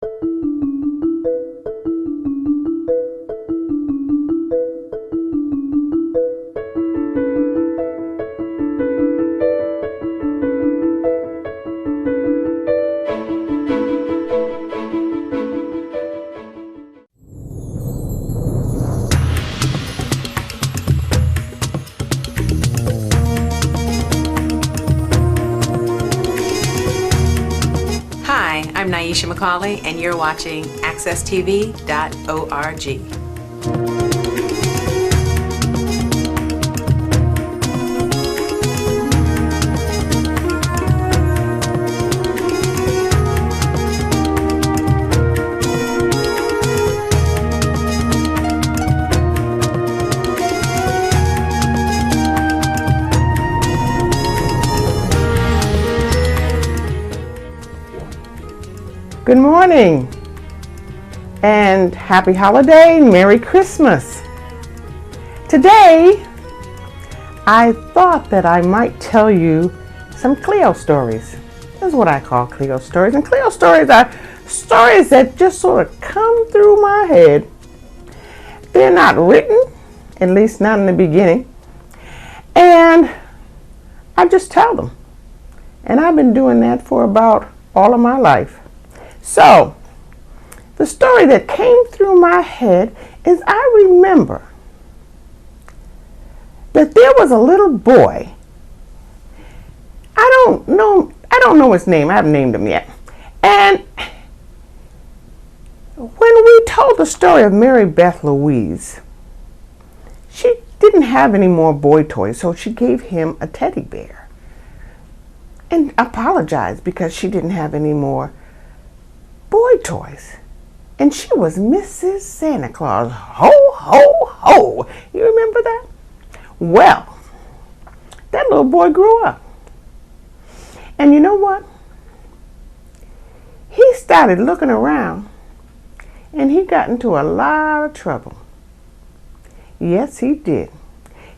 Hi, I'm Nyesha McCauley, and you're watching AccessTV.org. Good morning and happy holiday, Merry Christmas. Today, I thought that I might tell you some Cleo stories. That's what I call Cleo stories. And Cleo stories are stories that just sort of come through my head. They're not written, at least not in the beginning. And I just tell them. And I've been doing that for about all of my life. So, the story that came through my head is I remember that there was a little boy. I don't know his name. I haven't named him yet. And when we told the story of Mary Beth Louise, she didn't have any more boy toys, so she gave him a teddy bear and apologized because she didn't have any more boy toys. And she was Mrs. Santa Claus. Ho, ho, ho. You remember that? Well, that little boy grew up. And you know what? He started looking around and he got into a lot of trouble. Yes, he did.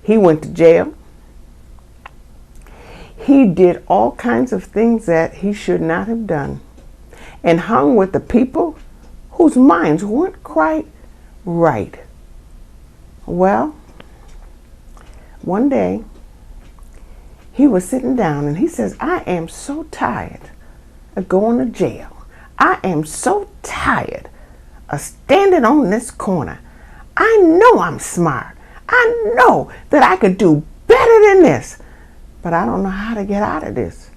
He went to jail. He did all kinds of things that he should not have done, and hung with the people whose minds weren't quite right. Well, one day, he was sitting down and he says, I am so tired of going to jail. I am so tired of standing on this corner. I know I'm smart. I know that I could do better than this, but I don't know how to get out of this.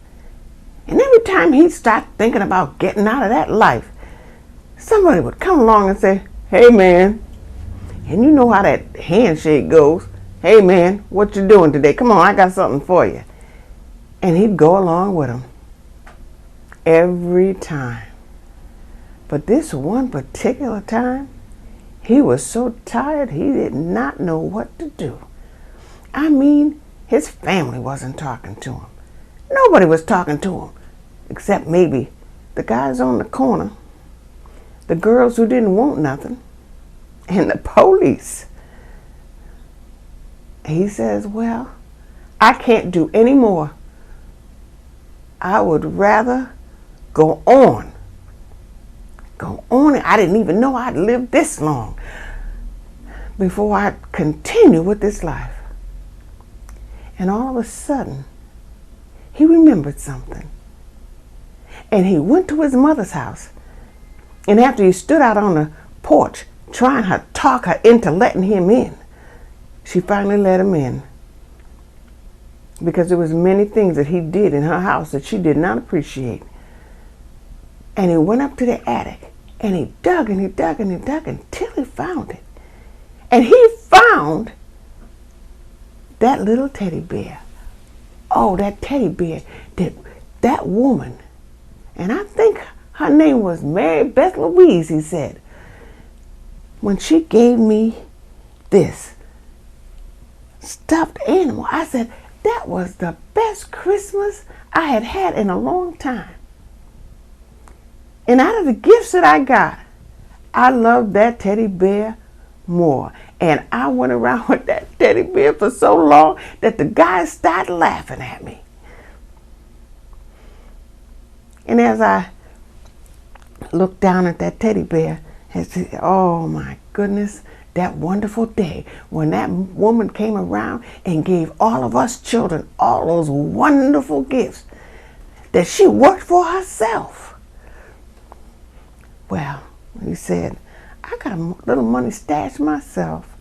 And every time he'd start thinking about getting out of that life, somebody would come along and say, hey man, and you know how that handshake goes. Hey man, what you doing today? Come on, I got something for you. And he'd go along with him every time. But this one particular time, he was so tired he did not know what to do. I mean, his family wasn't talking to him. Nobody was talking to him, except maybe the guys on the corner, the girls who didn't want nothing, and the police. He says, well, I can't do any more. I would rather go on. Go on. I didn't even know I'd live this long before I'd continue with this life. And all of a sudden, he remembered something. And he went to his mother's house. And after he stood out on the porch trying to talk her into letting him in, she finally let him in. Because there was many things that he did in her house that she did not appreciate. And he went up to the attic and he dug and he dug and he dug until he found it. And he found that little teddy bear. Oh, that teddy bear, that woman, and I think her name was Mary Beth Louise, he said, when she gave me this stuffed animal, I said, that was the best Christmas I had had in a long time. And out of the gifts that I got, I loved that teddy bear more. And I went around with that teddy bear for so long that the guys started laughing at me. And as I looked down at that teddy bear and said, oh my goodness, that wonderful day when that woman came around and gave all of us children all those wonderful gifts that she worked for herself. Well, he said, I got a little money stashed myself.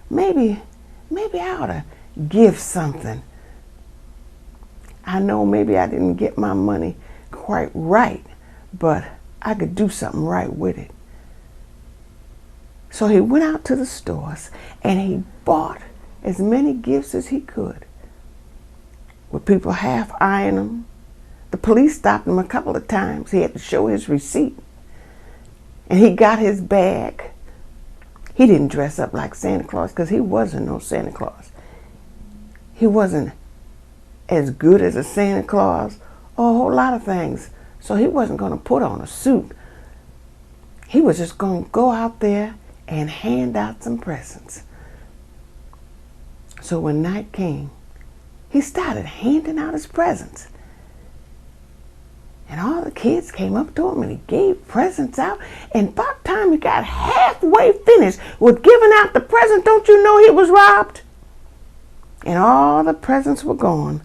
Maybe I ought to give something. I know maybe I didn't get my money quite right, but I could do something right with it. So he went out to the stores and he bought as many gifts as he could. With people half-eyeing him. The police stopped him a couple of times. He had to show his receipt. And he got his bag. He didn't dress up like Santa Claus because he wasn't no Santa Claus. He wasn't as good as a Santa Claus or a whole lot of things. So he wasn't going to put on a suit. He was just going to go out there and hand out some presents. So when night came, he started handing out his presents. And all the kids came up to him and he gave presents out. And about time he got halfway finished with giving out the present, don't you know he was robbed? And all the presents were gone.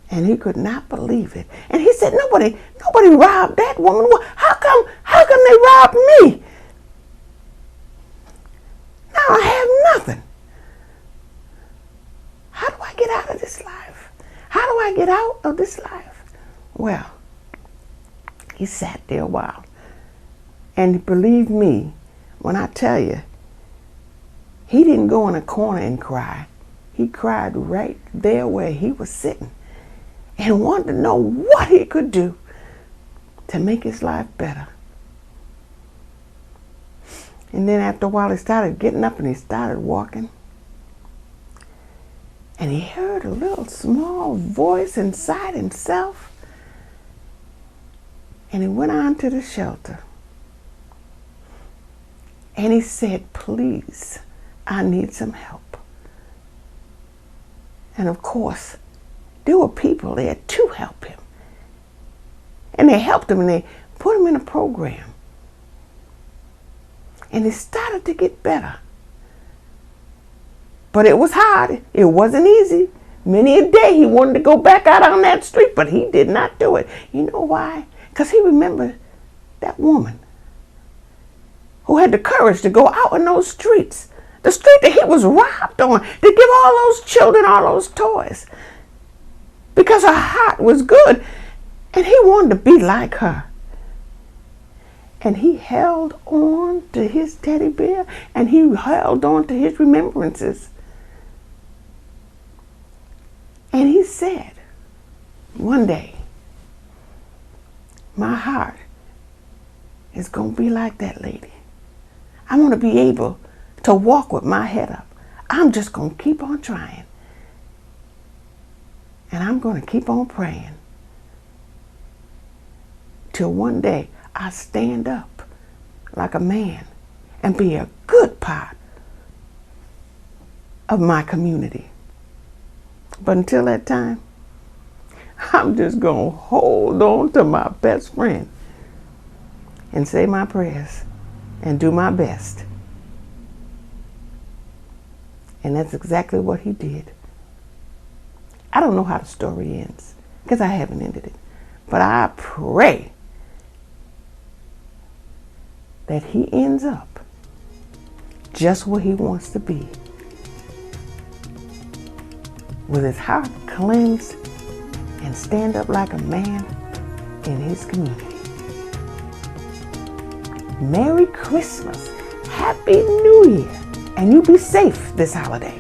And he could not believe it. And he said, nobody robbed that woman. How come they robbed me? Now I have nothing. How do I get out of this life? How do I get out of this life? Well, he sat there a while. And believe me, when I tell you, he didn't go in a corner and cry. He cried right there where he was sitting and wanted to know what he could do to make his life better. And then after a while, he started getting up and he started walking. And he heard a little small voice inside himself. And he went on to the shelter. And he said, please, I need some help. And of course, there were people there to help him. And they helped him and they put him in a program. And he started to get better. But it was hard. It wasn't easy. Many a day he wanted to go back out on that street, but he did not do it. You know why? Because he remembered that woman who had the courage to go out in those streets. The street that he was robbed on, to give all those children all those toys. Because her heart was good and he wanted to be like her. And he held on to his teddy bear and he held on to his remembrances. And he said, one day, my heart is going to be like that lady. I want to be able to walk with my head up. I'm just going to keep on trying. And I'm going to keep on praying. Till one day I stand up like a man and be a good part of my community. But until that time, I'm just going to hold on to my best friend and say my prayers and do my best. And that's exactly what he did. I don't know how the story ends because I haven't ended it. But I pray that he ends up just where he wants to be, with his heart cleansed and stand up like a man in his community. Merry Christmas, Happy New Year, and you be safe this holiday.